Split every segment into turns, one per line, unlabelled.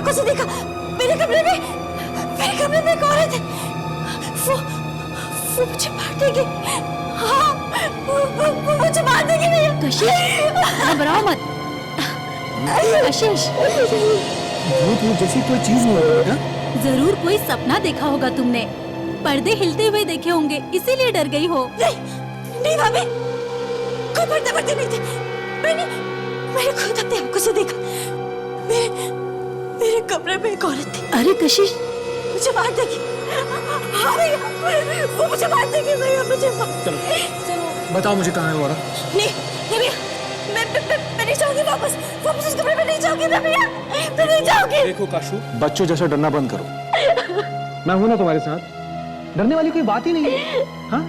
आंखों से देखा, मेरे कमरे में एक औरत है। वो मुझे मार देगी। हाँ, वो मुझे मार देगी भैया।
कशिश, घबराओ मत। कशिश,
भूत जैसी कोई चीज नहीं होगी ना?
जरूर कोई सपना देखा होगा तुमने, पर्दे हिलते हुए देखे होंगे, इसीलिए डर गई हो।
नहीं भाभी, कोई पर्दे नहीं थे। मैंने खुद अपनी आंखों से देखा। मेरे कमरे में एक औरत थी।
अरे कशिश,
मुझे मार देगी। हाँ भैया, वो मुझे मार देगी भैया, मुझे
चलो बताओ मुझे कहाँ है वो औरत?
नहीं भैया, मैं नहीं जाऊंगी वापस उस कमरे में नहीं जाऊंगी मैं भैया, मैं नहीं जाऊंगी।
देखो काशू, बच्चों जैसा डरना बंद करो। मैं हूं ना तुम्हारे साथ, डरने वाली कोई बात ही नहीं है। हाँ,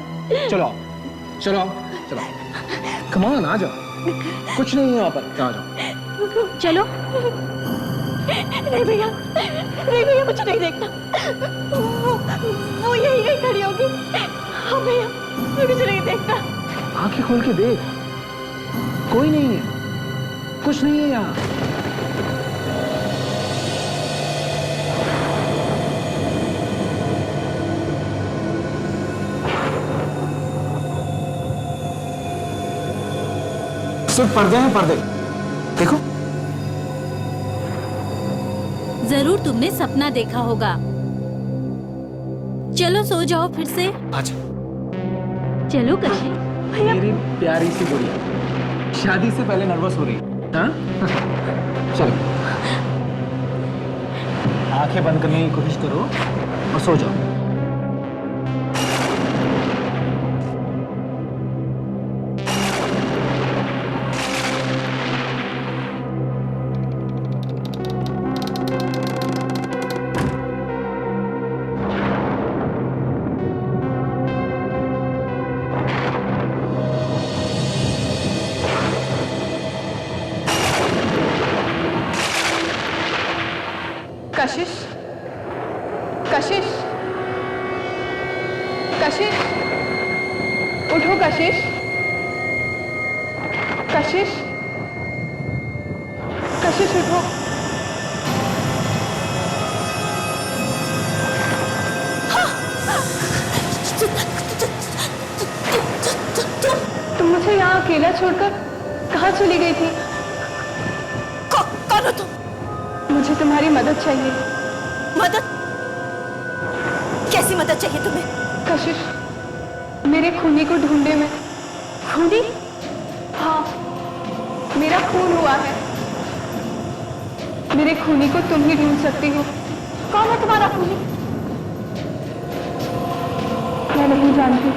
चलो आओ। कम ऑन, आ जाओ, कुछ नहीं है यहाँ पर, आ जाओ।
चलो।
नहीं भैया, मुझे नहीं देखना। वो यही खड़ी होगी। हाँ भैया, मुझे नहीं देखना।
आंखें खोल के देख, कोई नहीं है, कुछ नहीं है यहाँ। सिर्फ पर्दे हैं, पर्दे। देखो,
जरूर तुमने सपना देखा होगा। चलो सो जाओ फिर से।
अच्छा।
चलो कशिश।
मेरी प्यारी सी गुड़िया, शादी से पहले नर्वस हो रही है, हाँ? चलो, आंखें बंद करने की कोशिश करो और सो जाओ।
कशिश, कशिश, कशिश, उठो कशिश, कशिश, कशिश उठो। तुम मुझे यहाँ अकेला छोड़कर कहाँ चली गई थी?
कौन हो तुम?
मुझे तुम्हारी मदद चाहिए।
मदद? कैसी मदद चाहिए तुम्हें?
कशिश, मेरे खूनी को ढूंढने में। खूनी? हाँ, मेरा खून हुआ है। मेरे खूनी को तुम ही ढूंढ सकती हो।
कौन है तुम्हारा खूनी?
मैं नहीं जानती,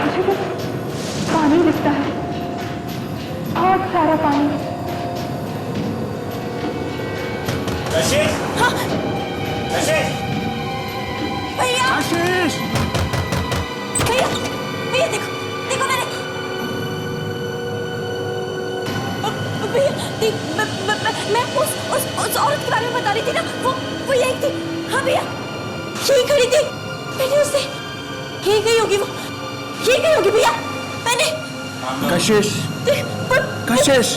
मुझे बस पानी दिखता है, बहुत सारा पानी।
कशिश!
हाँ?
कशिश!
भैया!
आशीष!
भैया देखो मैंने। भैया, मैं उस औरत के बारे में बता रही थी ना, वो यही थी। हाँ भैया, यही खड़ी थी। मैंने उससे, यही गई होगी वो, यही गई होगी भैया। मैंने।
कशिश, कशिश,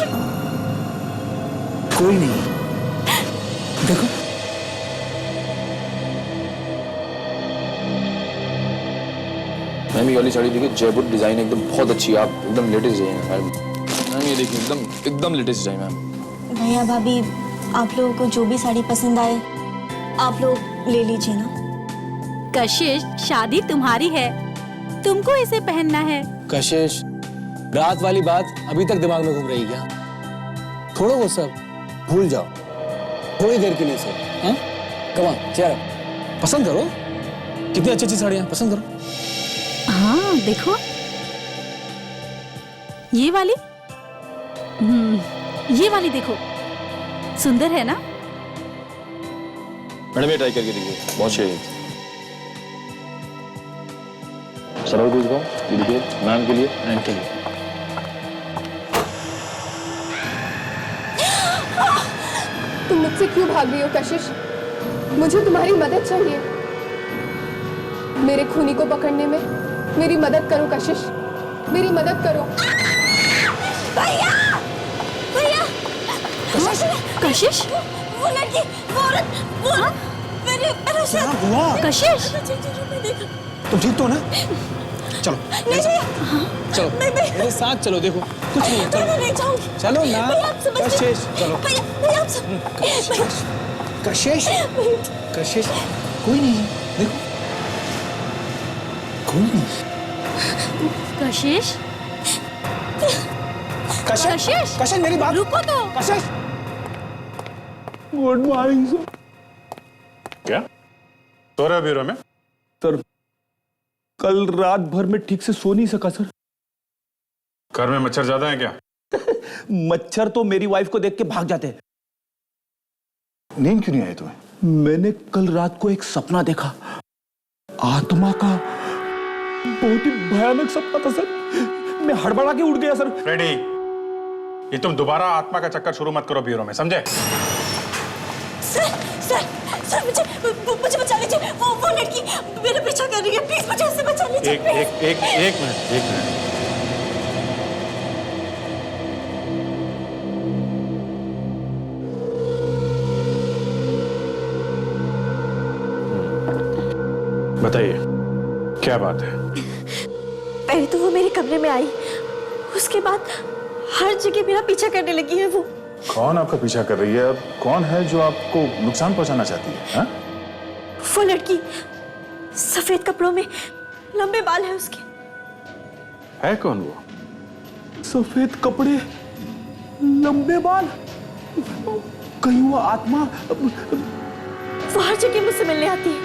कोई नहीं, देखो।
मैम ये वाली साड़ी देखिए, जयपुर डिजाइन एकदम बहुत अच्छी है, आप एकदम लेटेस्ट डिजाइन है मैम। ये देखिए एकदम लेटेस्ट डिजाइन मैम।
भैया भाभी, आप लोगों को जो भी साड़ी पसंद आए आप लोग ले लीजिए ना।
कशिश, शादी तुम्हारी है, तुमको इसे पहनना है।
कशिश, रात वाली बात अभी तक दिमाग में घूम रही क्या? छोड़ो वो सब, भूल जाओ थोड़ी देर के लिए से। हाँ, कम ऑन, चेयर अप, पसंद करो, कितनी अच्छी अच्छी साड़ियां, पसंद करो।
हाँ देखो, ये वाली, ये वाली देखो, सुंदर है ना?
मैडम ये ट्राई करके देखिए, बहुत सही है। सरल कुछ दो, ये देखिए मैम के लिए एंड के लिए।
तुम मुझसे क्यों भाग रही हो कशिश? मुझे तुम्हारी मदद चाहिए। मेरे खूनी को पकड़ने में मेरी मदद करो कशिश, मेरी मदद करो।
भैया! भैया!
कशिश
वो लड़की, वो औरत, वो मेरे
क्या हुआ?
कशिश
मैं देखा।
तुम ठीक तो हो ना? चलो
नहीं भैया,
चलो
मैं
मेरे साथ चलो, देखो कुछ नहीं है,
मैं नहीं जाऊंगी।
चलो ना।
भैया आप समझ
कशिश चलो।
भैया आप समझ
कशिश कशिश कोई नहीं है, देखो कोई नहीं।
कशिश
कशिश कशिश मेरी बात
रुको तो।
कशिश। Good morning sir.
क्या सो रहे हो ब्यूरो में?
सर कल रात भर में ठीक से सो नहीं सका सर।
घर में मच्छर ज्यादा है क्या?
मच्छर तो मेरी वाइफ को देख के भाग जाते हैं।
नींद क्यों नहीं आई तुम्हें?
मैंने कल रात को एक सपना देखा, आत्मा का। बहुत ही भयानक सपना था सर। मैं हड़बड़ा के उठ गया सर।
फ्रेडी, ये तुम दोबारा आत्मा का चक्कर शुरू मत करो ब्यूरो में, समझे?
सर सर सर मुझे बचा लीजिए। वो लड़की मेरा पीछा कर रही है, प्लीज मुझे उससे बचा लीजिए।
एक मिनट। बताइए क्या बात है?
पहले तो वो मेरे कमरे में आई, उसके बाद हर जगह मेरा पीछा करने लगी है। वो
कौन आपका पीछा कर रही है? अब कौन है जो आपको नुकसान पहुंचाना चाहती है? हा?
वो लड़की सफेद कपड़ों में, लंबे बाल है उसके।
है कौन वो?
सफेद कपड़े, लंबे बाल, कहीं वो आत्मा।
वो हर जगह मुझसे मिलने आती है।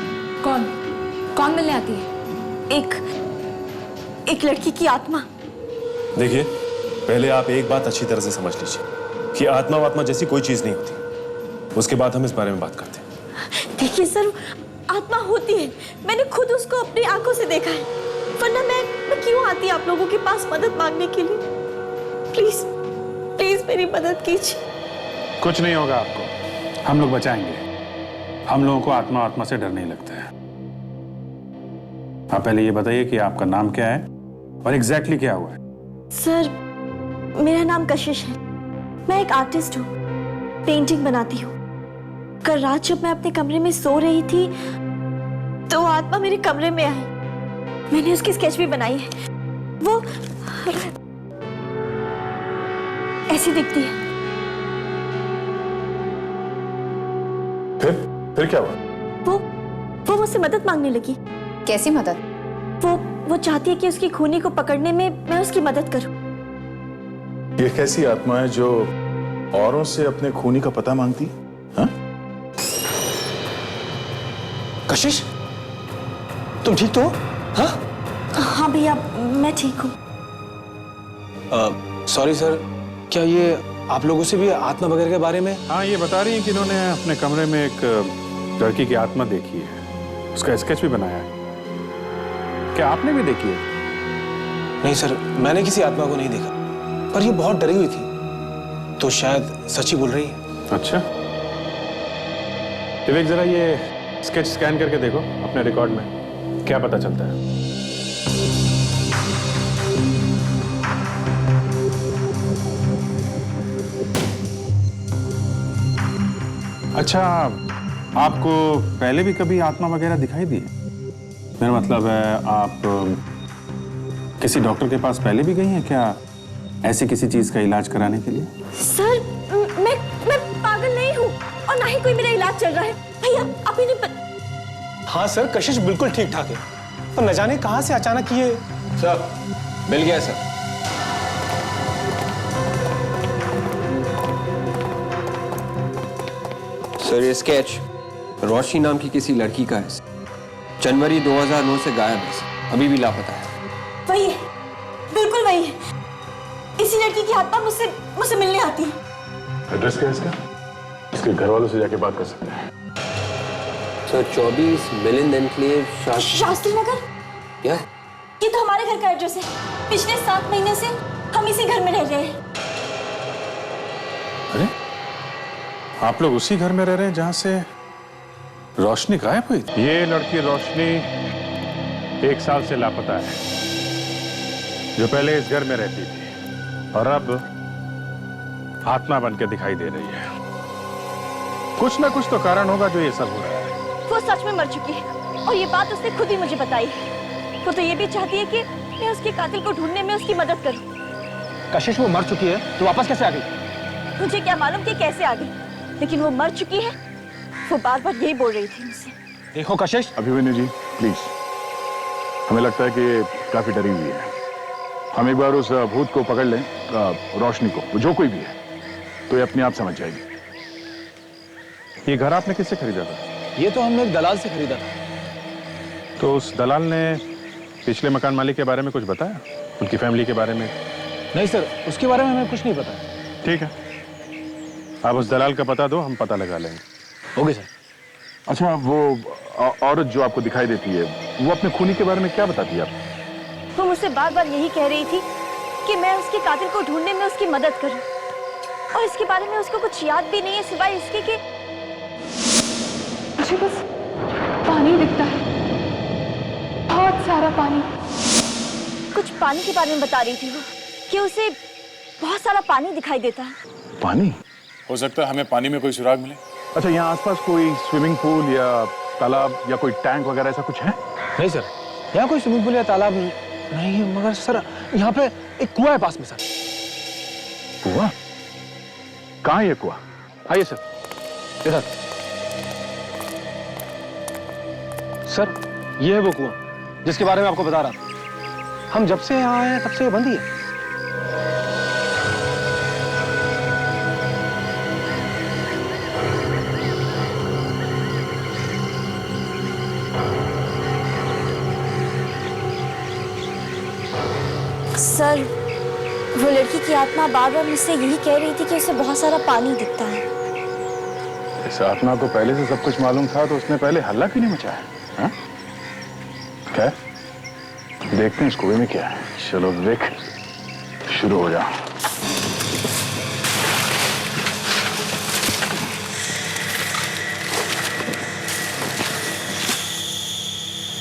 कौन मिलने आती है?
एक लड़की की आत्मा।
देखिए, पहले आप एक बात अच्छी तरह से समझ लीजिए कि आत्मा वात्मा जैसी कोई चीज नहीं होती। उसके बाद हम इस बारे में बात करते हैं।
देखिए सर, आत्मा होती है, मैंने खुद उसको अपनी आंखों से देखा है। वरना मैं क्यों आती आप लोगों के पास मदद मांगने के लिए? प्लीज प्लीज मेरी मदद कीजिए।
कुछ नहीं होगा आपको, हम लोग बचाएंगे। हम लोगों को आत्मा से डर नहीं लगता है। आप पहले ये बताइए कि आपका नाम क्या है और एग्जैक्टली क्या हुआ है?
सर मेरा नाम कशिश है, मैं एक आर्टिस्ट हूँ, पेंटिंग बनाती हूँ। कल रात जब मैं अपने कमरे में सो रही थी तो आत्मा मेरे कमरे में आई। मैंने उसकी स्केच भी बनाई है। वो ऐसी दिखती है।
फिर क्या हुआ?
वो मुझसे मदद मांगने लगी।
कैसी मदद?
वो चाहती है कि उसकी खूनी को पकड़ने में मैं उसकी मदद करूं।
ये कैसी आत्मा है जो औरों से अपने खूनी का पता मांगती है? हाँ?
कशिश तुम ठीक तो हो? हाँ?
हाँ भैया मैं ठीक हूँ।
सॉरी सर, क्या ये आप लोगों से भी आत्मा वगैरह के बारे में?
हाँ, ये बता रही हैं कि इन्होंने अपने कमरे में एक लड़की की आत्मा देखी है, उसका स्केच भी बनाया है। क्या आपने भी देखी है?
नहीं सर, मैंने किसी आत्मा को नहीं देखा, पर ये बहुत डरी हुई थी, तो शायद सच ही बोल रही है।
अच्छा, विवेक जरा ये स्केच स्कैन करके देखो अपने रिकॉर्ड में, क्या पता चलता है। अच्छा, आपको पहले भी कभी आत्मा वगैरह दिखाई दी? मेरा मतलब है आप किसी डॉक्टर के पास पहले भी गई हैं क्या, ऐसी किसी चीज का इलाज कराने के लिए?
सर मैं पागल नहीं हूँ और ना ही कोई मेरा इलाज चल रहा है। भैया आप इन्हें
हाँ सर, कशिश बिल्कुल ठीक ठाक है, पर न जाने कहां से अचानक ये।
सर मिल गया सर।
सर ये स्केच रोशनी नाम की किसी लड़की का है। जनवरी 2009 से गायब है, अभी भी लापता है।
वही है, बिल्कुल वही है। इसी लड़की की आत्मा मुझसे मिलने आती है।
एड्रेस क्या है इसका? इसके घर वालों से जाके बात कर सकते हैं।
Sir 24 Milind enclave
Shastri Nagar.
क्या?
ये तो हमारे घर का एड्रेस है। पिछले 7 महीने से हम इसी घर में रह रहे हैं।
अरे, आप लोग उसी घर में रह रहे हैं जहां से रोशनी गायब हुई थी? ये लड़की रोशनी 1 साल से लापता है, जो पहले इस घर में रहती थी और अब आत्मा बन के दिखाई दे रही है। कुछ ना कुछ तो कारण होगा जो ये सब हो रहा है।
वो सच में मर चुकी है और ये बात उसने खुद ही मुझे बताई है। वो तो ये भी चाहती है कि मैं उसके कातिल को ढूंढने में उसकी मदद करूं।
कशिश वो मर चुकी है तो वापस कैसे आ गई?
मुझे क्या मालूम कि कैसे आ गई, लेकिन वो मर चुकी है। वो बार बार यही बोल रही थी मुझसे।
देखो कशिश,
अभिमन्यु जी प्लीज, हमें लगता है कि ये काफी डरी हुई है। हम एक बार उस भूत को पकड़ लें, रोशनी को, वो जो कोई भी है, तो ये अपने आप समझ जाएगी।
ये घर आपने किससे खरीदा था?
ये तो हमने एक दलाल से खरीदा था।
तो उस दलाल ने पिछले मकान मालिक के बारे में कुछ बताया, उनकी फैमिली के बारे में?
नहीं सर, उसके बारे में हमें कुछ नहीं पता।
ठीक है, आप उस दलाल का पता दो, हम पता लगा लेंगे।
Okay sir.
अच्छा, वो औरत जो आपको दिखाई देती है, वो अपने खूनी के बारे में क्या बताती है आपको?
वो मुझसे बार बार यही कह रही थी कि मैं उसके कातिल को ढूंढने में उसकी मदद करूं, और इसके बारे में उसको कुछ याद भी नहीं है सिवाय इसके कि
मुझे बस पानी दिखता है, बहुत सारा पानी।
कुछ पानी के बारे में बता रही थी वो, कि उसे बहुत सारा पानी दिखाई देता है।
पानी?
हो सकता है हमें पानी में कोई सुराग मिले।
अच्छा, यहाँ आसपास कोई स्विमिंग पूल या तालाब या कोई टैंक वगैरह ऐसा कुछ है?
नहीं सर, यहाँ कोई स्विमिंग पूल या तालाब नहीं, मगर सर यहाँ पे एक कुआं है पास में सर।
कुआं? कहाँ है ये कुआं?
आइए सर, इधर। सर, ये है वो कुआं जिसके बारे में आपको बता रहा था। हम जब से यहाँ आए हैं तब से ये बंद ही है।
सर, वो लड़की की आत्मा बार बार मुझसे यही कह रही थी कि उसे बहुत सारा पानी दिखता है।
इस आत्मा को पहले से सब कुछ मालूम था तो उसने पहले हल्ला क्यों नहीं मचाया? हाँ? क्या? देखते हैं इस कुएं में क्या है। चलो देख, शुरू हो जाओ।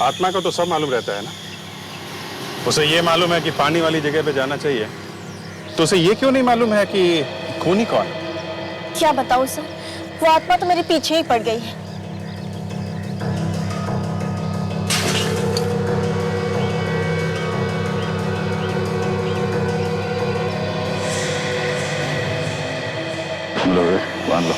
आत्मा को तो सब मालूम रहता है ना, उसे ये मालूम है कि पानी वाली जगह पे जाना चाहिए, तो उसे ये क्यों नहीं मालूम है कि खूनी कौन है?
क्या बताऊं सर, वो आत्मा तो मेरे पीछे ही पड़ गई है।
लो रे, बांध लो।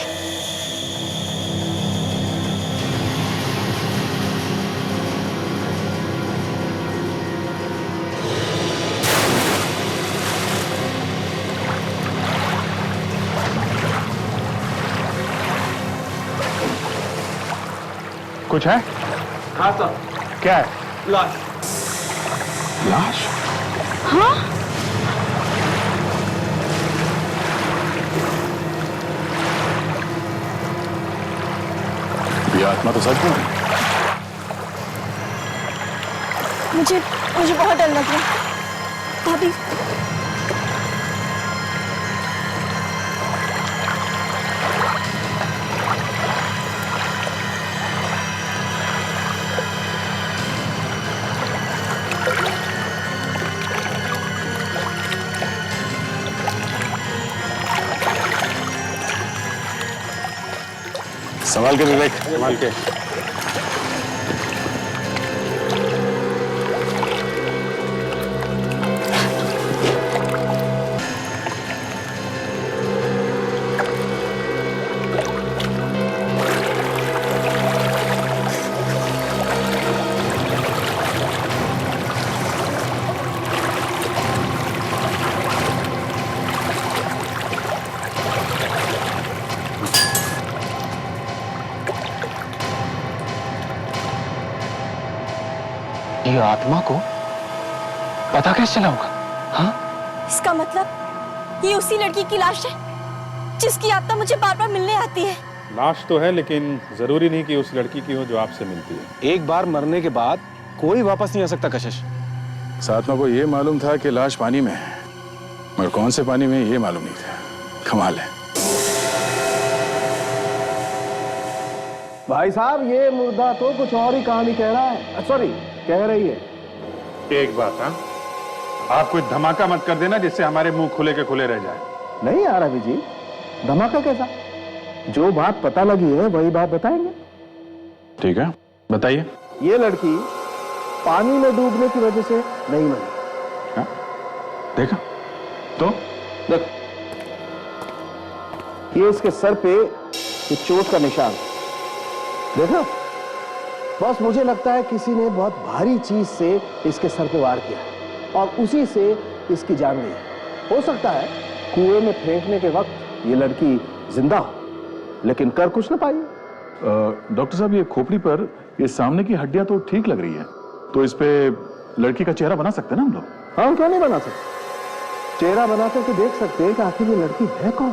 कुछ है?
हाँ सर।
क्या है?
लाश।
लाश?
हाँ?
ये आत्मा तो सच में है।
मुझे बहुत डर लग रहा है। भाभी,
संभाल के विवेक,
संभाल के।
ये आत्मा को पता कैसे चला होगा? हाँ?
इसका मतलब ये उसी लड़की की लाश है जिसकी आत्मा मुझे बार बार मिलने आती है।
लाश तो है, लेकिन जरूरी नहीं कि उस लड़की की हो जो आपसे मिलती है।
एक बार मरने के बाद कोई वापस नहीं आ सकता कशिश।
इस आत्मा को ये मालूम था कि लाश पानी में है, मगर कौन से पानी में ये मालूम नहीं था। कमाल है।
भाई साहब, ये मुर्दा तो कुछ और ही कहानी कह रहा है, सॉरी कह रही है।
एक बात, हाँ, आप कोई धमाका मत कर देना जिससे हमारे मुंह खुले के खुले रह जाए।
नहीं यार अभी जी, धमाका कैसा? जो बात पता लगी है वही बात बताएंगे।
ठीक है, बताइए।
ये लड़की पानी में डूबने की वजह से नहीं मरी।
हाँ? देखा तो
देख, ये इसके सर पे ये चोट का निशान देखा। बस मुझे लगता है किसी ने बहुत भारी चीज से इसके सर पे वार किया और उसी से इसकी जान गई। हो सकता है कुएं में फेंकने के वक्त ये लड़की जिंदा हो, लेकिन कर कुछ ना पाई।
डॉक्टर साहब, ये खोपड़ी पर ये सामने की हड्डियां तो ठीक लग रही है, तो इस पे लड़की का चेहरा बना सकते हैं ना हम लोग?
हाँ, क्यों नहीं बना सकते? चेहरा बना करके देख सकते हैं कि आखिर ये लड़की है कौन।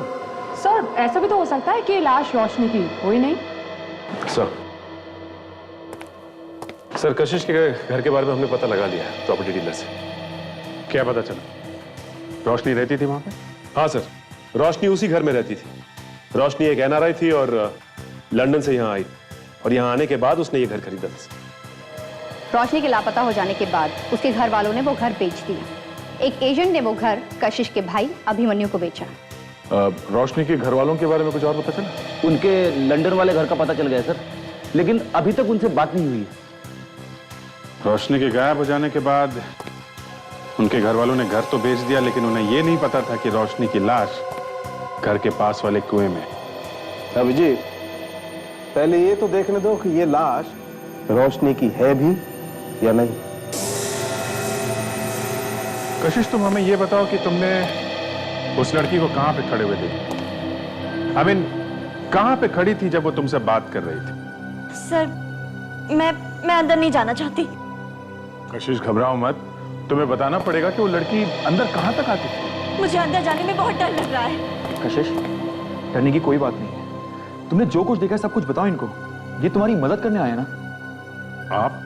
सर, ऐसा भी तो हो सकता है कि लाश रोशनी की हो ही नहीं।
सर, कशिश के घर के बारे में हमने पता लगा लिया प्रॉपर्टी डीलर से।
क्या पता चला? रोशनी रहती थी वहां पे?
हाँ सर, रोशनी उसी घर में रहती थी। रोशनी एक एनआरआई थी और लंदन से यहाँ आई, और यहाँ आने के बाद उसने ये घर खरीदा था।
रोशनी के लापता हो जाने के बाद उसके घर वालों ने वो घर बेच दिया। एक एजेंट ने वो घर कशिश के भाई अभिमन्यु को बेचा।
रोशनी के घर वालों के बारे में कुछ और पता चला?
उनके लंदन वाले घर का पता चल गया सर, लेकिन अभी तक उनसे बात नहीं हुई।
रोशनी के गायब हो जाने के बाद उनके घर वालों ने घर तो बेच दिया, लेकिन उन्हें यह नहीं पता था कि रोशनी की लाश घर के पास वाले कुएं में।
अभिजीत, पहले ये तो देखने दो कि ये लाश रोशनी की है भी या नहीं।
कशिश, तुम हमें यह बताओ कि तुमने उस लड़की को कहां पे खड़े हुए देखा? आई मीन, कहां पे खड़ी थी जब वो तुमसे बात कर रही थी?
सर, मैं अंदर नहीं जाना चाहती।
कशिश, घबराओ मत, तुम्हें बताना पड़ेगा कि वो लड़की अंदर कहां तक आती थी।
मुझे अंदर जाने में बहुत डर लग रहा है।
कशिश, डरने की कोई बात नहीं है। तुमने जो कुछ देखा सब कुछ बताओ इनको, ये तुम्हारी मदद करने आए ना।
आप?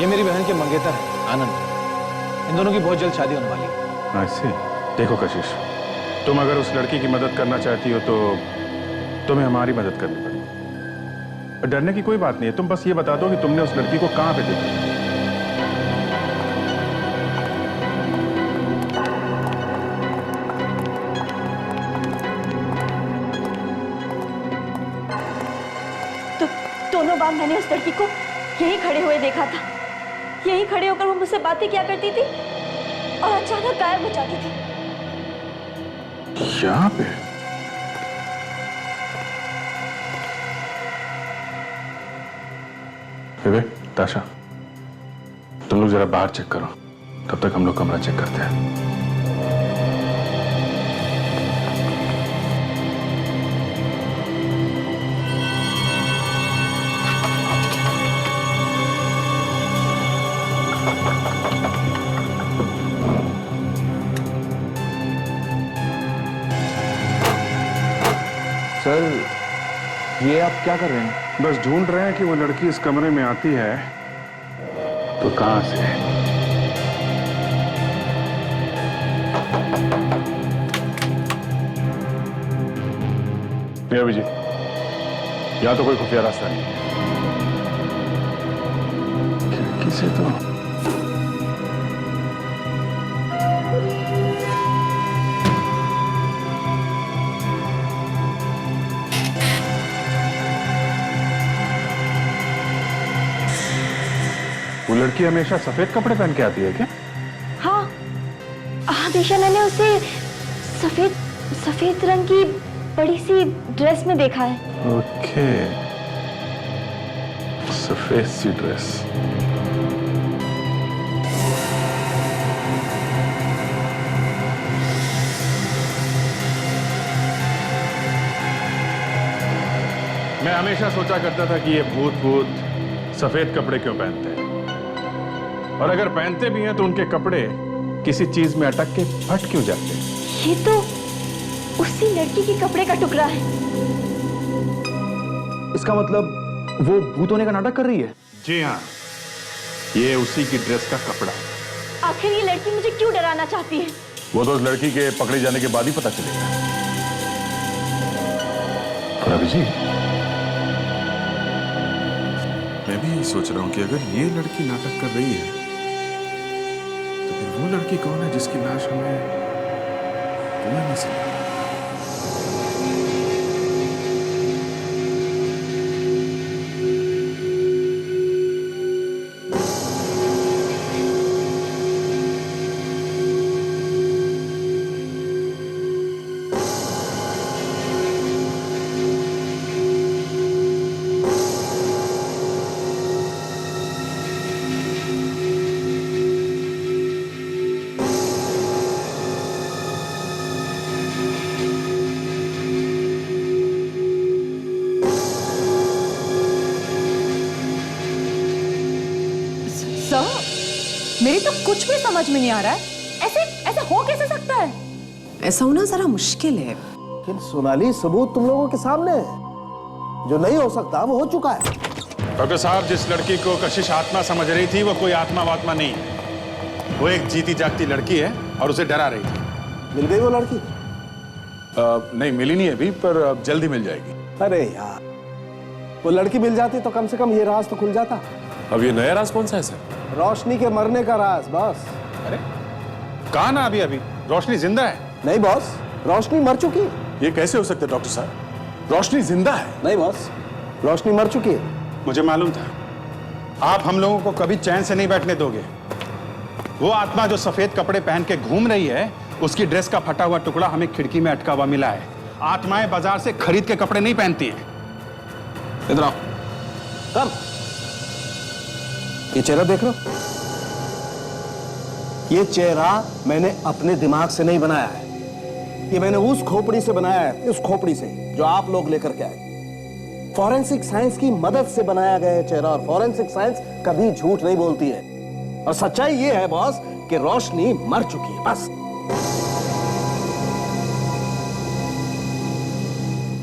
ये मेरी बहन के मंगेतर है आनंद, इन दोनों की बहुत जल्द शादी होने वाली है।
ऐसे देखो कशिश, तुम अगर उस लड़की की मदद करना चाहती हो तो तुम्हें हमारी मदद करनी पड़ेगी। डरने की कोई बात नहीं है, तुम बस ये बता दो कि तुमने उस लड़की को कहां पे देखा।
दोनों बार मैंने उस लड़की को यहीं खड़े हुए देखा था। यहीं खड़े होकर वो मुझसे बातें किया करती थी और अचानक गायब हो जाती थी।
यहाँ पे? विवेक, ताशा, तुम लोग जरा बाहर चेक करो, तब तक हम लोग कमरा चेक करते हैं।
सर, ये आप क्या कर रहे हैं?
बस ढूंढ रहे हैं कि वो लड़की इस कमरे में आती है तो कहां से। अभिजीत, यहां तो कोई खुफिया रास्ता नहीं है। खिड़की से तो वो लड़की हमेशा सफेद कपड़े पहन के आती है क्या?
हाँ, हमेशा मैंने उसे सफेद रंग की बड़ी सी ड्रेस में देखा है।
ओके, सफेद सी ड्रेस।
मैं हमेशा सोचा करता था कि ये भूत सफेद कपड़े क्यों पहनते हैं, और अगर पहनते भी हैं तो उनके कपड़े किसी चीज में अटक के फट क्यों जाते हैं।
ये तो उसी लड़की के कपड़े का टुकड़ा है।
इसका मतलब वो भूत होने का नाटक कर रही है?
जी हाँ, ये उसी की ड्रेस का कपड़ा।
आखिर ये लड़की मुझे क्यों डराना चाहती है?
वो तो उस लड़की के पकड़े जाने के बाद ही पता चलेगा। और अभिजीत,
मैं भी यही सोच रहा हूँ कि अगर ये लड़की नाटक कर रही है तो फिर वो लड़की कौन है जिसकी लाश हमें कुएं में से
मेरी तो कुछ भी समझ में नहीं आ रहा है। ऐसे ऐसे हो कैसे सकता है?
ऐसा होना जरा मुश्किल है।
लेकिन सोनाली, सबूत तुम लोगों के सामने है। जो नहीं हो सकता वो हो चुका है।
डॉक्टर साहब, जिस लड़की को कशिश आत्मा समझ रही थी वो कोई आत्मा वात्मा नहीं है। वो एक जीती जागती लड़की है और उसे डरा रही थी।
मिल गई वो लड़की?
नहीं मिली नहीं अभी, पर अब जल्दी मिल जाएगी।
अरे यार, वो लड़की मिल जाती तो कम से कम ये राज तो खुल जाता।
अब ये नया राज कौन सा है सर?
रोशनी के मरने का राज बॉस।
अरे कहा ना अभी अभी रोशनी जिंदा है।
नहीं बॉस, रोशनी मर चुकी है।
ये कैसे हो सकता है डॉक्टर साहब? रोशनी जिंदा है।
नहीं बॉस, रोशनी मर चुकी है।
मुझे मालूम था आप हम लोगों को कभी चैन से नहीं बैठने दोगे। वो आत्मा जो सफेद कपड़े पहन के घूम रही है, उसकी ड्रेस का फटा हुआ टुकड़ा हमें खिड़की में अटका हुआ मिला है। आत्माएं बाजार से खरीद के कपड़े नहीं पहनती हैं। इधर आओ।
कम। ये चेहरा देख लो। ये चेहरा मैंने अपने दिमाग से नहीं बनाया है। ये मैंने उस खोपड़ी से बनाया है, उस खोपड़ी से जो आप लोग लेकर के आए। फॉरेंसिक साइंस की मदद से बनाया गया है चेहरा, और फॉरेंसिक साइंस कभी झूठ नहीं बोलती है। और सच्चाई ये है बॉस कि रोशनी मर चुकी है, बस।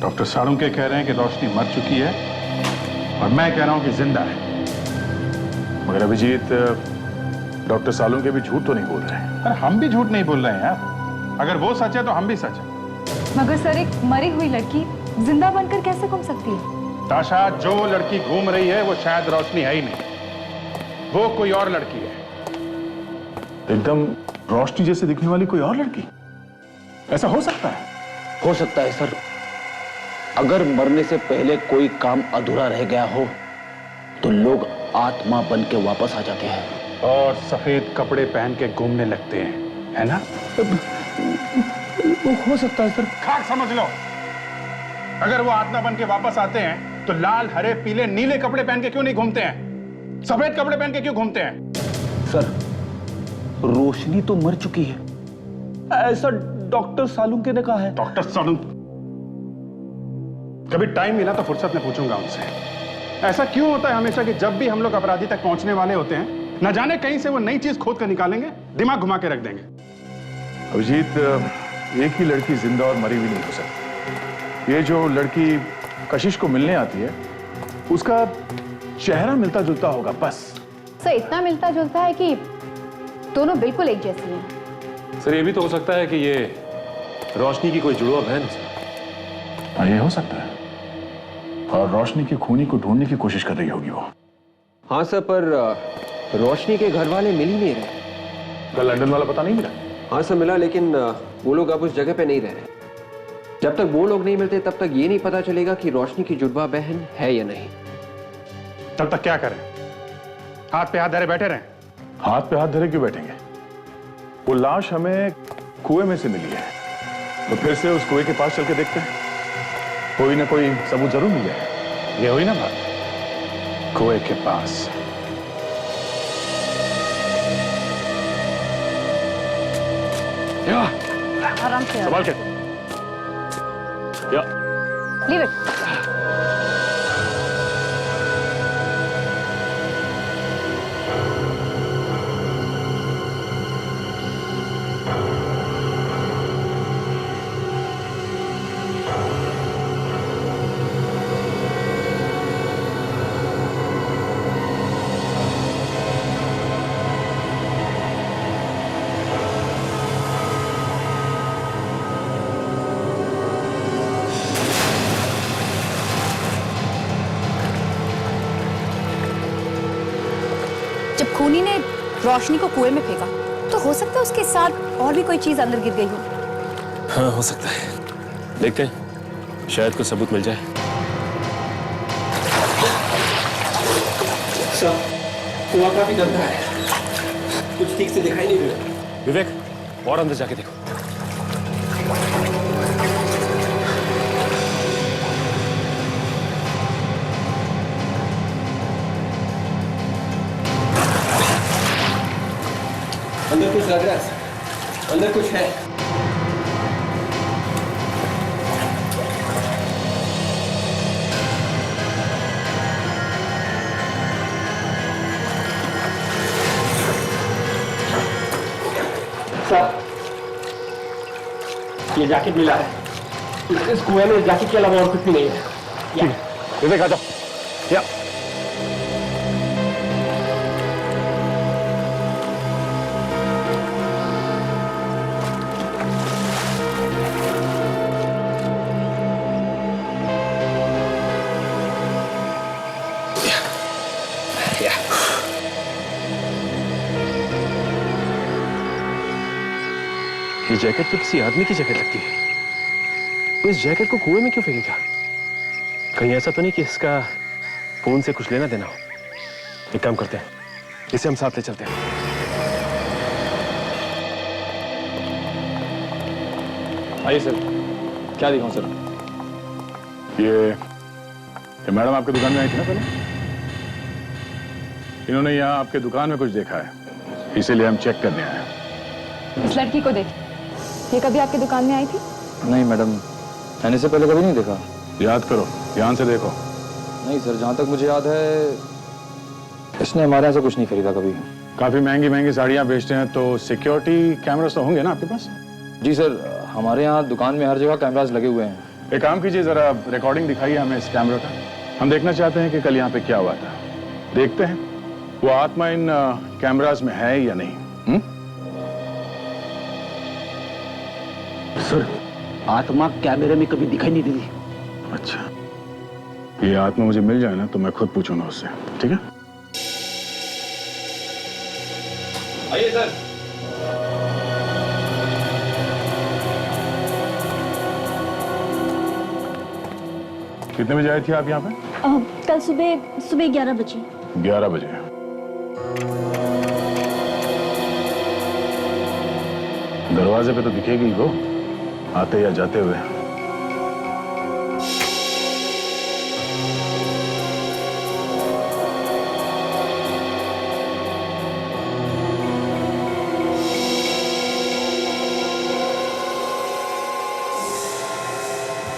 डॉक्टर साळुंके कह रहे हैं कि रोशनी मर चुकी है और मैं कह रहा हूं कि जिंदा है।
मगर अभिजीत, डॉक्टर साळुंके भी झूठ तो नहीं बोल रहे हैं।
अरे हम भी झूठ नहीं बोल रहे हैं यार। अगर वो सच है तो हम भी सच है।
मगर सर, एक मरी हुई लड़की जिंदा बनकर कैसे घूम सकती है?
ताशा, जो लड़की घूम रही है वो शायद रोशनी है ही नहीं, वो कोई और लड़की है।
एकदम रोशनी जैसे दिखने वाली कोई और लड़की?
ऐसा हो सकता है?
हो सकता है सर। अगर मरने से पहले कोई काम अधूरा रह गया हो तो लोग आत्मा बन के वापस आ जाते हैं
और सफेद कपड़े पहन के घूमने लगते हैं, है ना?
वो हो सकता है सर।
खाक समझ लो। अगर वो आत्मा बन के वापस आते हैं तो लाल, हरे, पीले, नीले कपड़े पहन के क्यों नहीं घूमते हैं? सफेद कपड़े पहन के क्यों घूमते हैं?
सर, रोशनी तो मर चुकी है, ऐसा डॉक्टर साळुंके ने कहा है।
डॉक्टर साळुंके? कभी टाइम मिला तो फुर्सत में पूछूंगा उनसे। ऐसा क्यों होता है हमेशा कि जब भी हम लोग अपराधी तक पहुंचने वाले होते हैं, न जाने कहीं से वो नई चीज खोद कर निकालेंगे, दिमाग घुमा के रख देंगे।
अभिजीत, एक ही लड़की जिंदा और मरी हुई नहीं हो सकती। ये जो लड़की कशिश को मिलने आती है, उसका चेहरा मिलता जुलता होगा बस।
सर, इतना मिलता जुलता है कि दोनों बिल्कुल एक जैसी हैं।
सर, ये भी तो हो सकता है कि ये रोशनी की कोई जुड़वा बहन है।
हाँ, ये हो सकता है। और रोशनी की खूनी को ढूंढने की कोशिश कर रही होगी वो।
हाँ सर, पर रोशनी के घर वाले मिल ही नहीं रहे।
कल लंदन वाला पता नहीं मिला?
हाँ सर, मिला, लेकिन वो लोग अब उस जगह पे नहीं रह रहे। जब तक वो लोग नहीं मिलते तब तक ये नहीं पता चलेगा कि रोशनी की जुड़वा बहन है या नहीं।
तब तक क्या करें? हाथ पे हाथ धरे बैठे रहें?
हाथ पे हाथ धरे क्यों बैठेंगे? वो लाश हमें कुएं में से मिली है, तो फिर से उस कुएं के पास चल के देखते हैं। कोई ना कोई सबूत जरूर मिल जाएगा।
ये हुई ना बात, कुएं के पास।
आराम से
संभाल के। या
लीव इट।
जब खूनी ने रोशनी को कुएं में फेंका तो हो सकता है उसके साथ और भी कोई चीज अंदर गिर गई हो।
हाँ, हो सकता है। देखते हैं, शायद कोई सबूत मिल जाए।
कुआं काफी गंदा है, कुछ ठीक से दिखाई नहीं दे रहा।
विवेक, और अंदर जाके देखो।
अंदर कुछ लग रहा है, अंदर कुछ है। ये जैकेट मिला है। इस कुएं में इस जैकेट के अलावा और कुछ भी नहीं है।
ये देखा जाओ। या
ये जैकेट तो किसी आदमी की जैकेट लगती है। वो इस जैकेट को कुएं में क्यों फेंकेगा? कहीं ऐसा तो नहीं कि इसका फोन से कुछ लेना देना हो? एक काम करते हैं, इसे हम साथ ले चलते हैं।
आइए सर, क्या दिखाऊं सर?
ये मैडम आपकी दुकान में आई थी ना पहले? इन्होंने यहाँ आपके दुकान में कुछ देखा है, इसीलिए हम चेक करने आए हैं।
इस लड़की को देख, ये कभी आपकी दुकान में आई थी?
नहीं मैडम, मैंने इसे पहले कभी नहीं देखा।
याद करो, ध्यान से देखो।
नहीं सर, जहाँ तक मुझे याद है इसने हमारे यहाँ से कुछ नहीं खरीदा कभी।
काफी महंगी महंगी साड़ियाँ बेचते हैं तो सिक्योरिटी कैमरास तो होंगे ना आपके पास?
जी सर, हमारे यहाँ दुकान में हर जगह कैमरास लगे हुए हैं।
एक काम कीजिए, जरा रिकॉर्डिंग दिखाइए हमें इस कैमरा का। हम देखना चाहते हैं कि कल यहाँ पे क्या हुआ था। देखते हैं वो आत्मा इन कैमरास में है या नहीं।
सर, आत्मा कैमरे में कभी दिखाई नहीं देती।
अच्छा, ये आत्मा मुझे मिल जाए ना तो मैं खुद पूछूंगा उससे, ठीक है?
आइए सर।
कितने बजे आई थी आप यहाँ पे?
कल सुबह 11 बजे।
11 बजे। दरवाजे पे तो दिखेगी वो, आते या जाते हुए।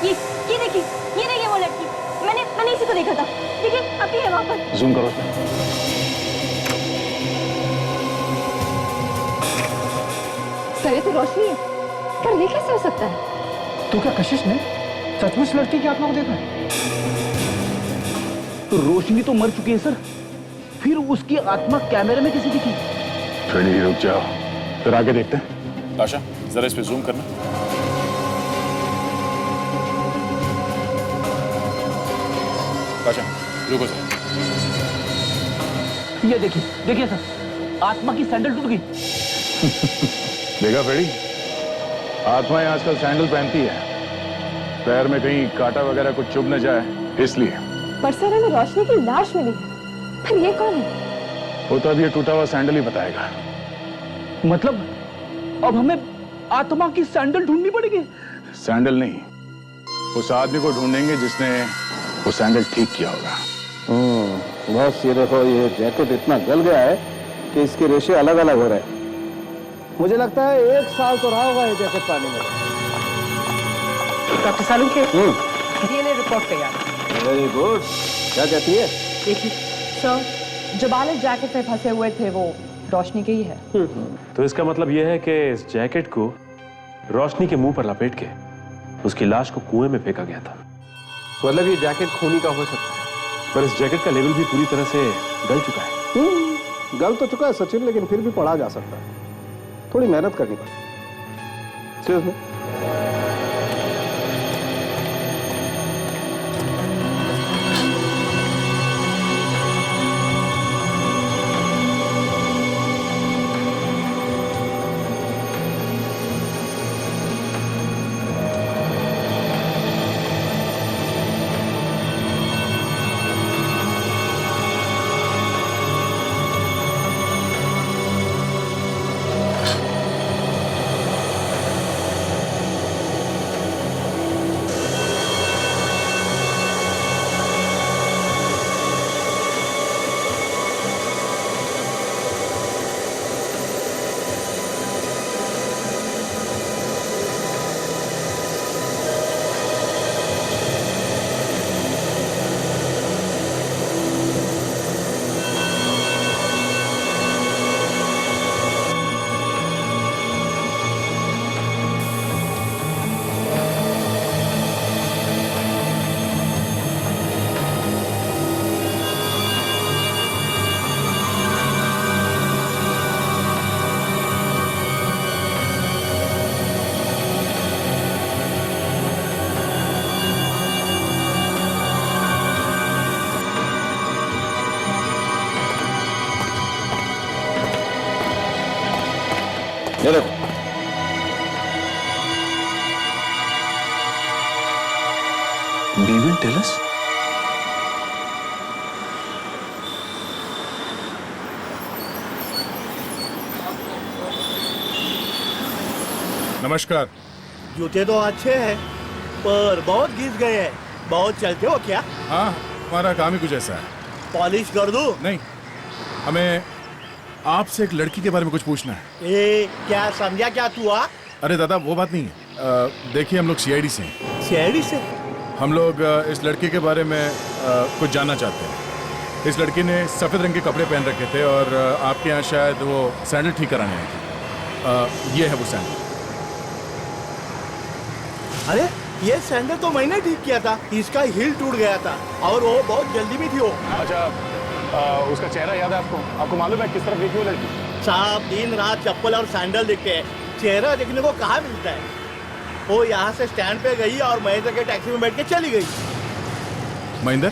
ये देखिए वो लड़की। मैंने इसी को देखा था। देखिए, अभी है वहां पर।
जूम करो उसमें।
सर, ये तो रोशनी है। पर ये कैसे हो सकता है?
तो क्या कशिश ने सचमुच लड़की की आत्मा को देखा है?
तो रोशनी तो मर चुकी है सर, फिर उसकी आत्मा कैमरे में कैसे दिखी?
फ्रेडी, रुक जाओ, फिर आगे देखते हैं। आशा, जरा इस पे जूम करना।
आशा, रुको सर।
ये देखिए सर, आत्मा की सैंडल टूट गई।
देखा फ्रेडी, आत्माएं आजकल सैंडल पहनती है, पैर में कहीं कांटा वगैरह कुछ चुभ न जाए इसलिए।
पर सर, हमें रोशनी की लाश मिली है। पर ये कौन है?
वो तो अब ये टूटा हुआ सैंडल ही बताएगा।
मतलब अब हमें आत्मा की सैंडल ढूंढनी पड़ेगी?
सैंडल नहीं, उस आदमी को ढूंढेंगे जिसने वो सैंडल ठीक किया होगा।
बस ये देखो, ये जैकेट इतना गल गया है कि इसके रेशे अलग अलग हो रहे हैं। मुझे लगता है 1 साल तो रहा होगा ये जैकेट पानी में।
डॉक्टर सालुंखे, डीएनए रिपोर्ट तैयार।
Very good. क्या कहती है?
देखिए सर, जो बाल इस जैकेट में फंसे हुए थे वो रोशनी के ही है।
तो इसका मतलब यह है कि इस जैकेट को रोशनी के मुंह पर लपेट के उसकी लाश को कुएं में फेंका गया था।
मतलब ये जैकेट खूनी का हो सकता है।
पर इस जैकेट का लेवल भी पूरी तरह से गल चुका है।
गल तो चुका है सचिन, लेकिन फिर भी पढ़ा जा सकता है। थोड़ी मेहनत करनी पड़ेगी। Excuse me.
ये देखो। Even tell us?
नमस्कार।
जूते तो अच्छे हैं पर बहुत घिस गए हैं। बहुत चलते हो क्या?
हाँ, हमारा काम ही कुछ ऐसा है।
पॉलिश कर दूं?
नहीं, हमें आपसे एक लड़की के बारे में कुछ पूछना है।
ए, क्या समझा क्या तू?
अरे दादा वो बात नहीं है। देखिए हम लोग सीआईडी से हैं।
सीआईडी से?
हम लोग इस लड़की के बारे में कुछ जानना चाहते हैं। इस लड़की ने सफ़ेद रंग के कपड़े पहन रखे थे और आपके यहाँ शायद वो सैंडल ठीक कराने आई थी। ये है वो सैंडल।
अरे ये सैंडल तो मैंने ठीक किया था। इसका हील टूट गया था और वो बहुत जल्दी में थी वो।
अच्छा, उसका चेहरा याद है आपको? आपको मालूम है किस तरफ देखी वो लड़की?
साहब दिन रात चप्पल और सैंडल दिखते हैं, चेहरा देखने को कहाँ मिलता है। वो यहाँ से स्टैंड पे गई और महेंद्र के टैक्सी में बैठ के चली गई।
महेंद्र?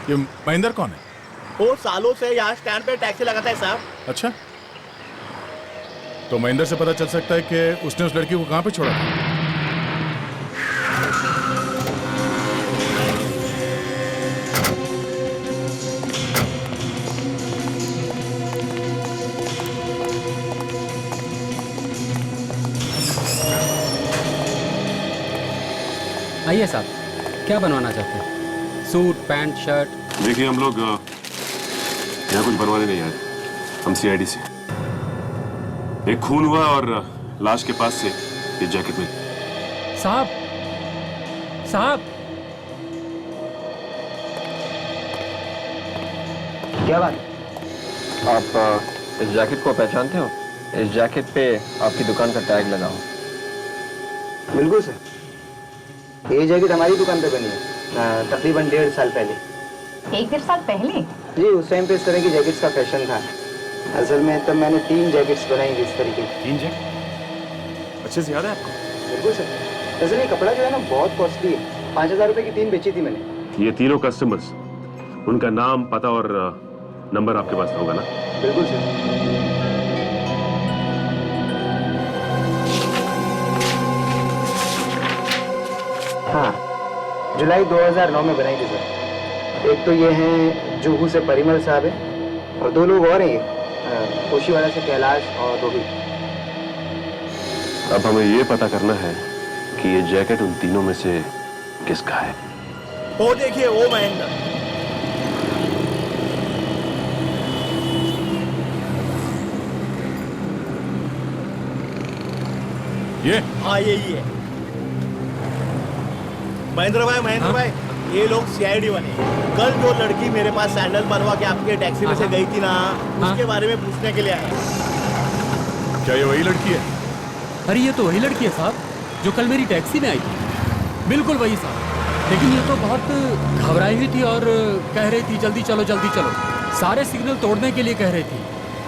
ये महेंद्र कौन है?
वो सालों से यहाँ स्टैंड पे टैक्सी लगाता है साहब।
अच्छा, तो महेंद्र से पता चल सकता है कि उसने उस लड़की को कहाँ पे छोड़ा था।
आइए साहब, क्या बनवाना चाहते हैं? Suit, pant, shirt?
देखिए हम लोग यहाँ कुछ बनवाने नहीं आए, हम सीआईडी से। एक खून हुआ और लाश के पास से ये जैकेट मिली।
साहब, साहब,
क्या बात? आप इस जैकेट को पहचानते हो? इस जैकेट पे आपकी दुकान का टैग लगा हो।
बिल्कुल सर, ये जैकेट हमारी दुकान पे बनी है तकरीबन 1.5 साल पहले।
1-1.5 साल पहले?
जी, उस टाइम पे इस तरह की जैकेट्स का फैशन था। असल में तब मैंने 3 जैकेट्स बनाई थी इस तरीके की।
3 जैकेट? अच्छे से याद है आपको?
बिल्कुल सर। असल ये कपड़ा जो है ना बहुत कॉस्टली है। 5000 रुपए की 3 बेची थी मैंने।
ये तीनों कस्टमर्स, उनका नाम, पता और नंबर आपके पास होगा ना?
बिल्कुल सर। हाँ, जुलाई 2009 में बनाई थी सर। एक तो ये हैं जुहू से परिमल साहब है और 2 लोग और हैं ये कोशीवाड़ा से कैलाश और रोहित।
अब हमें ये पता करना है कि ये जैकेट उन तीनों में से किसका है।
वो देखिए वो महेंद्र।
ये?
हाँ यही है। महेंद्र भाई, ये लोग सीआईडी वाले। कल जो लड़की मेरे पास सैंडल बनवा के आपके टैक्सी में से गई थी ना, उसके बारे में पूछने के लिए आए।
क्या ये वही लड़की है?
अरे ये तो वही लड़की है साहब, जो कल मेरी टैक्सी में आई थी। बिल्कुल वही साहब, लेकिन ये तो बहुत घबराई हुई थी और कह रही थी जल्दी चलो जल्दी चलो। सारे सिग्नल तोड़ने के लिए कह रही थी।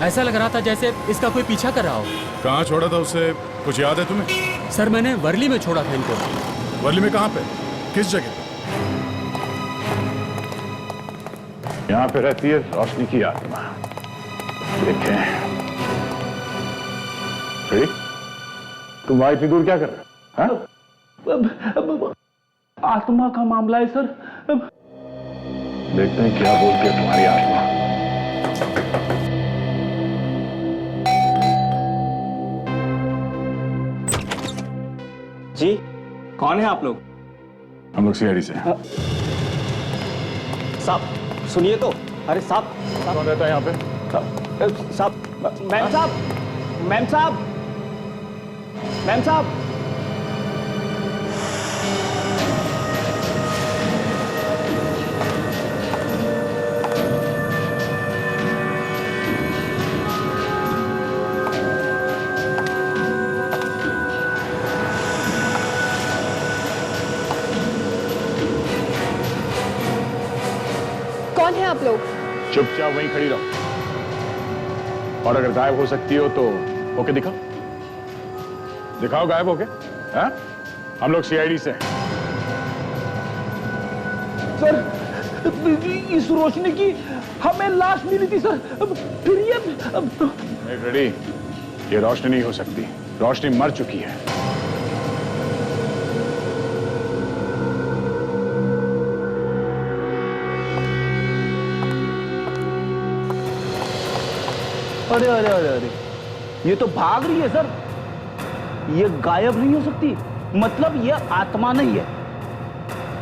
ऐसा लग रहा था जैसे इसका कोई पीछा कर रहा हो।
कहाँ छोड़ा था उसे, कुछ याद है तुम्हें?
सर मैंने वर्ली में छोड़ा था इनको।
वर्ली में कहाँ पे, किस जगह पे? यहाँ पे रहती है रोशनी की आत्मा। देखें तुम वहां इतनी दूर क्या कर रहे हो? हाँ?
आत्मा का मामला है सर।
देखते हैं क्या बोलती है तुम्हारी आत्मा।
जी, कौन है आप लोग?
हम लोग सीआईडी से हैं।
साहब सुनिए तो। अरे साहब,
कौन रहता है यहाँ पे?
साहब, मैम साहब, मैम साहब, मैम साहब।
कौन है आप लोग?
चुपचाप वहीं खड़ी रहो और अगर गायब हो सकती हो तो होके दिखाओ। दिखाओ गायब होके। हाँ? हम लोग सीआईडी से हैं।
सर इस रोशनी की हमें लाश मिली थी सर। फिर ये
रेडी, ये रोशनी नहीं हो सकती। रोशनी मर चुकी है।
अरे अरे अरे अरे, ये तो भाग रही है सर। ये गायब नहीं हो सकती, मतलब ये आत्मा नहीं है।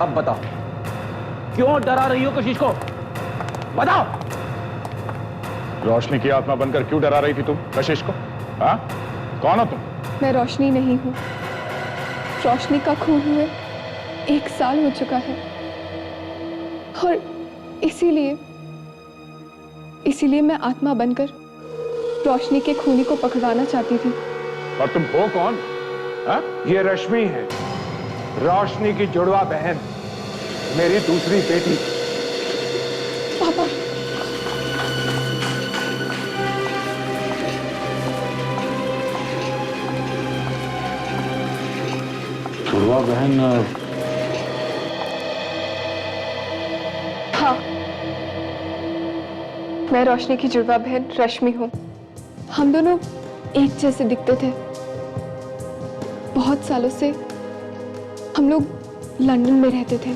अब बताओ, क्यों डरा रही हो कशिश को? बताओ।
रोशनी की आत्मा बनकर क्यों डरा रही थी तुम कशिश को? हाँ, कौन हो तुम?
मैं रोशनी नहीं हूं। रोशनी का खून हुए 1 साल हो चुका है और इसीलिए मैं आत्मा बनकर रोशनी के खूनी को पकड़वाना चाहती थी।
और तुम हो कौन? हाँ?
ये रश्मि है, रोशनी की जुड़वा बहन, मेरी दूसरी बेटी।
पापा,
जुड़वा बहन?
हाँ, मैं रोशनी की जुड़वा बहन रश्मि हूँ। हम दोनों एक जैसे दिखते थे। बहुत सालों से हम लोग लंदन में रहते थे,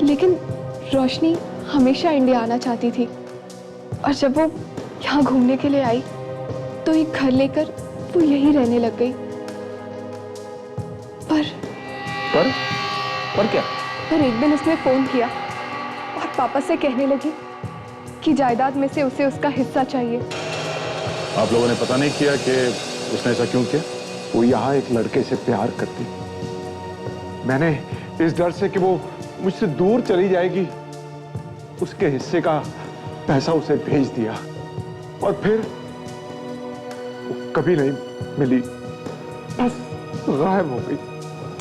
लेकिन रोशनी हमेशा इंडिया आना चाहती थी और जब वो यहाँ घूमने के लिए आई तो एक घर लेकर वो यहीं रहने लग गई।
पर क्या?
पर एक दिन उसने फोन किया और पापा से कहने लगी कि जायदाद में से उसे उसका हिस्सा चाहिए।
आप लोगों ने पता नहीं किया कि उसने ऐसा क्यों किया?
वो यहाँ एक लड़के से प्यार करती। मैंने इस डर से कि वो मुझसे दूर चली जाएगी, उसके हिस्से का पैसा उसे भेज दिया और फिर वो कभी नहीं मिली, बस गायब हो गई।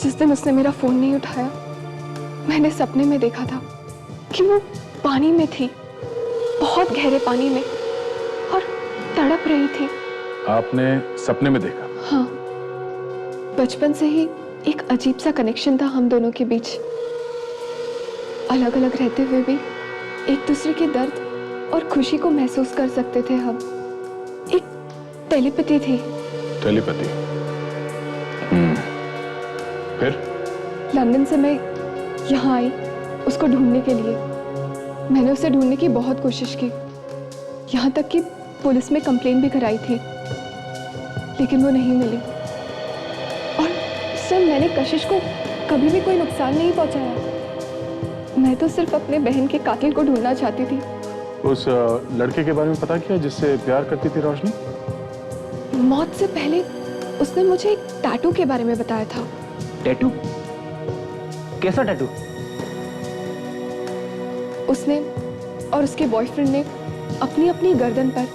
जिस दिन उसने मेरा फोन नहीं उठाया, मैंने सपने में देखा था कि वो पानी में थी, बहुत गहरे पानी में, और तड़प रही थी।
आपने सपने में देखा?
हाँ, बचपन से ही एक अजीब सा कनेक्शन था हम दोनों के बीच। अलग अलग रहते हुए भी एक दूसरे के दर्द और खुशी को महसूस कर सकते थे हम। एक टेलीपैथी थी।
टेलीपैथी? फिर?
लंदन से मैं यहाँ आई उसको ढूंढने के लिए। मैंने उसे ढूंढने की बहुत कोशिश की, यहाँ तक कि पुलिस में कंप्लेन भी कराई थी, लेकिन वो नहीं मिली। और सर, मैंने कशिश को कभी भी कोई नुकसान नहीं पहुंचाया। मैं तो सिर्फ अपने बहन के कातिल को ढूंढना चाहती थी।
उस लड़के के बारे में पता किया जिससे प्यार करती थी रोशनी?
मौत से पहले उसने मुझे एक टैटू के बारे में बताया था।
टैटू? कैसा टैटू?
उसने और उसके बॉयफ्रेंड ने अपनी अपनी गर्दन पर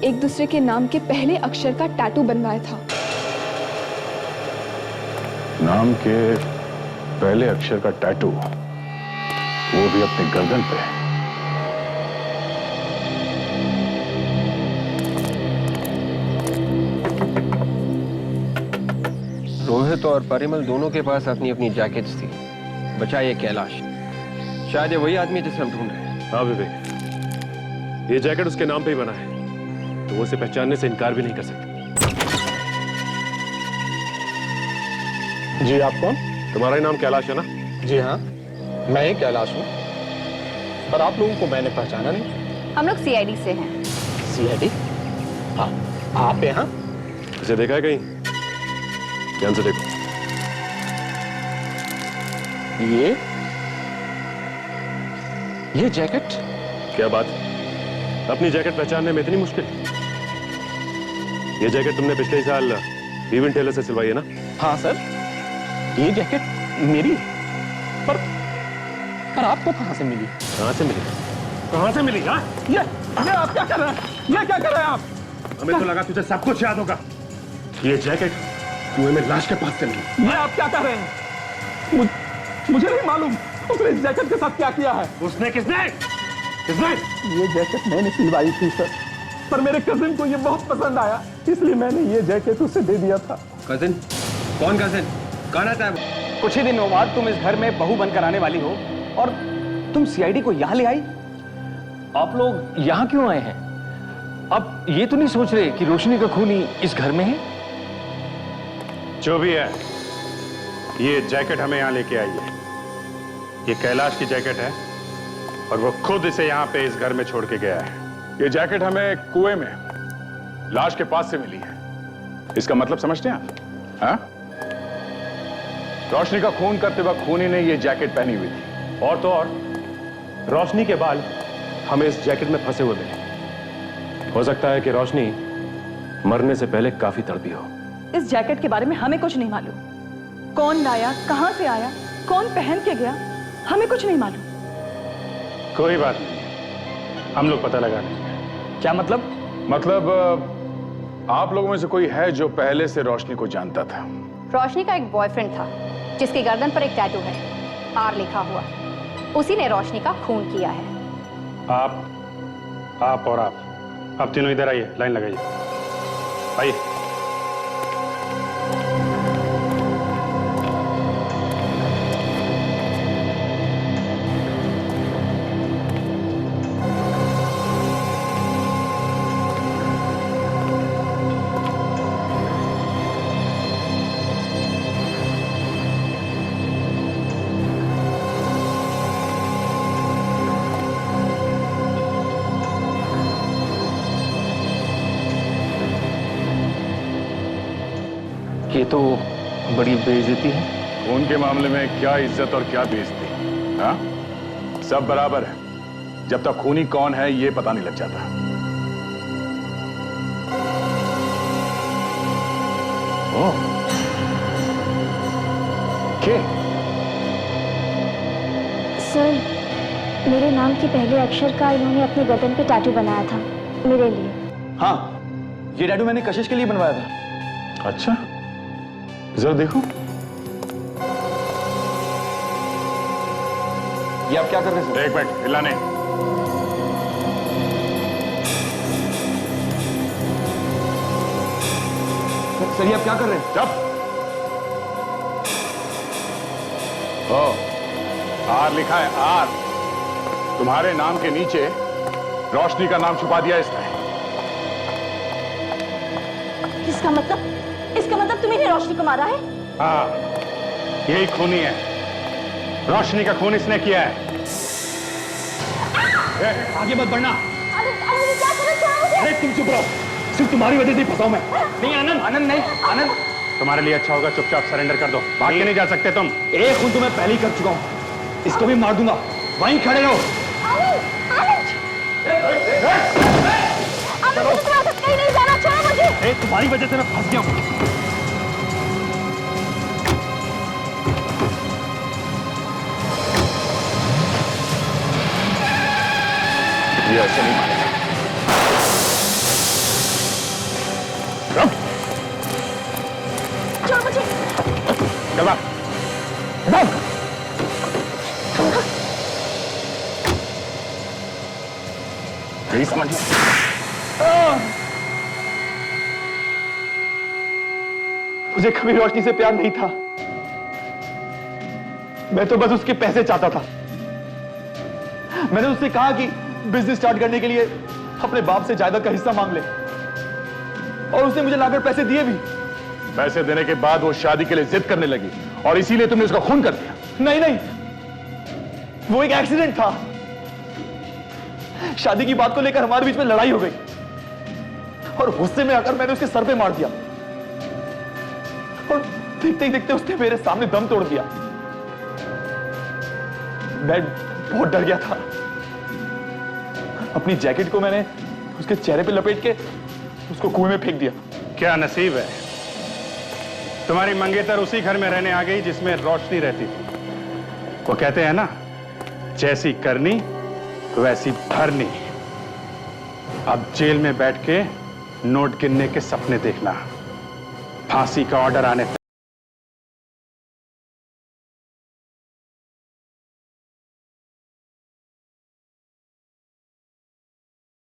एक दूसरे के नाम के पहले अक्षर का टैटू बनवाया था।
नाम के पहले अक्षर का टैटू, वो भी अपनी गर्दन पे?
रोहित और परिमल दोनों के पास अपनी अपनी जैकेट्स थी। बचा ये कैलाश, शायद ये वही आदमी जिसे हम ढूंढ रहे हैं।
हाँ विवेक, ये जैकेट उसके नाम पे ही बना है, तो वो उसे पहचानने से इनकार भी नहीं कर सकते।
जी, आप कौन?
तुम्हारा ही नाम कैलाश है ना?
जी हाँ, मैं ही कैलाश हूँ, पर आप लोगों को मैंने पहचाना नहीं।
हम लोग सीआईडी से हैं।
सीआईडी? हाँ, आप यहाँ?
इसे देखा है कहीं? ध्यान से देखो।
ये जैकेट?
क्या बात, अपनी जैकेट पहचानने में इतनी मुश्किल? ये जैकेट तुमने पिछले साल इवन टेलर से सिलवाई है ना?
हाँ सर, ये जैकेट मेरी है। पर आपको कहाँ से मिली?
कहाँ से मिली?
कहाँ से मिली? हाँ? ये आप क्या कर रहे हैं? ये क्या कर रहे हैं आप?
हमें तो लगा तुझे सब कुछ याद होगा। ये जैकेट कुएं में लाश के पास से मिली।
ये आप क्या कर रहे हैं? मुझे नहीं मालूम उसने इस जैकेट के साथ क्या किया है।
उसने? किसने?
ये जैकेट मैंने सिलवाई थी सर, पर मेरे कजिन को ये बहुत पसंद आया, इसलिए मैंने ये जैकेट उसे दे दिया था।
कजिन? कौन कजिन? कौन आता है?
कुछ ही दिनों बाद तुम इस घर में बहू बनकर आने वाली हो और तुम सीआईडी को यहाँ ले आई। आप लोग यहाँ क्यों आए हैं?
अब ये तो नहीं सोच रहे कि रोशनी का खून ही इस घर में है?
जो भी है, ये जैकेट हमें यहां लेके आई है। ये कैलाश की जैकेट है और वो खुद इसे यहां पे इस घर में छोड़ के गया है। ये जैकेट हमें कुएं में लाश के पास से मिली है। इसका मतलब समझते हैं आप? हाँ? रोशनी का खून करते वक्त खूनी ने ये जैकेट पहनी हुई थी।
और तो और रोशनी के बाल हमें इस जैकेट में फंसे हुए मिले। हो सकता है कि रोशनी मरने से पहले काफी तड़पी हो।
इस जैकेट के बारे में हमें कुछ नहीं मालूम। कौन लाया, कहां से आया, कौन पहन के गया, हमें कुछ नहीं मालूम।
कोई बात नहीं, हम लोग पता लगा लेंगे।
क्या मतलब?
मतलब आप लोगों में से कोई है जो पहले से रोशनी को जानता था?
रोशनी का एक बॉयफ्रेंड था जिसकी गर्दन पर एक टैटू है, आर लिखा हुआ। उसी ने रोशनी का खून किया है।
आप और आप तीनों इधर आइए, लाइन लगाइए, आइए।
ये तो बड़ी बेइज्जती है।
खून के मामले में क्या इज्जत और क्या बेइज्जती, हाँ? सब बराबर है जब तक खूनी कौन है ये पता नहीं लग जाता।
के? सर, मेरे नाम के पहले अक्षर का इन्होंने अपने गर्दन पे टैटू बनाया था मेरे लिए।
हाँ, ये टैटू मैंने कशिश के लिए बनवाया था।
अच्छा, जरा देखो।
ये आप क्या कर रहे हैं सर?
एक मिनट, हिला नहीं।
सर, ये आप क्या कर रहे हैं?
चुप। आर लिखा है, आर। तुम्हारे नाम के नीचे रोशनी का नाम छुपा दिया इसने।
इसका मतलब तुम्हें रोशनी को मारा है?
हाँ, यही खूनी है। रोशनी का खून इसने किया है।
आगे मत बढ़ना।
अरे
तुम चुप रहो, सिर्फ तुम्हारी वजह से ही फंसा हूं मैं। नहीं आनंद, आनंद नहीं, आनंद।
तुम्हारे लिए अच्छा होगा चुपचाप सरेंडर कर दो, भाग के नहीं जा सकते तुम।
एक खून तो मैं पहले ही कर चुका हूं, इसको भी मार दूंगा। वहीं खड़े रहो।
कहीं नहीं जाना, छोड़ो मुझे।
तुम्हारी वजह से मैं फंस गया हूं।
ये ऐसे नहीं मानेगा।
छोड़ मुझे।
चल भाग। यही समझ में।
मुझे कभी रोशनी से प्यार नहीं था। मैं तो बस उसके पैसे चाहता था। मैंने उससे कहा कि बिजनेस स्टार्ट करने के लिए अपने बाप से जायदाद का हिस्सा मांग ले, और उसने मुझे लाकर पैसे दिए भी।
पैसे देने के बाद वो शादी के लिए जिद करने लगी और इसीलिए तुमने उसका खून कर दिया।
नहीं नहीं, वो एक एक्सीडेंट था। शादी की बात को लेकर हमारे बीच में लड़ाई हो गई और गुस्से में आकर मैंने उसके सर पे मार दिया, और देखते ही देखते उसने मेरे सामने दम तोड़ दिया। मैं बहुत डर गया था। अपनी जैकेट को मैंने उसके चेहरे पे लपेट के उसको कुएं में फेंक दिया।
क्या नसीब है, तुम्हारी मंगेतर उसी घर में रहने आ गई जिसमें रोशनी रहती थी। वो कहते हैं ना, जैसी करनी वैसी भरनी। अब जेल में बैठ के नोट गिनने के सपने देखना। फांसी का ऑर्डर आने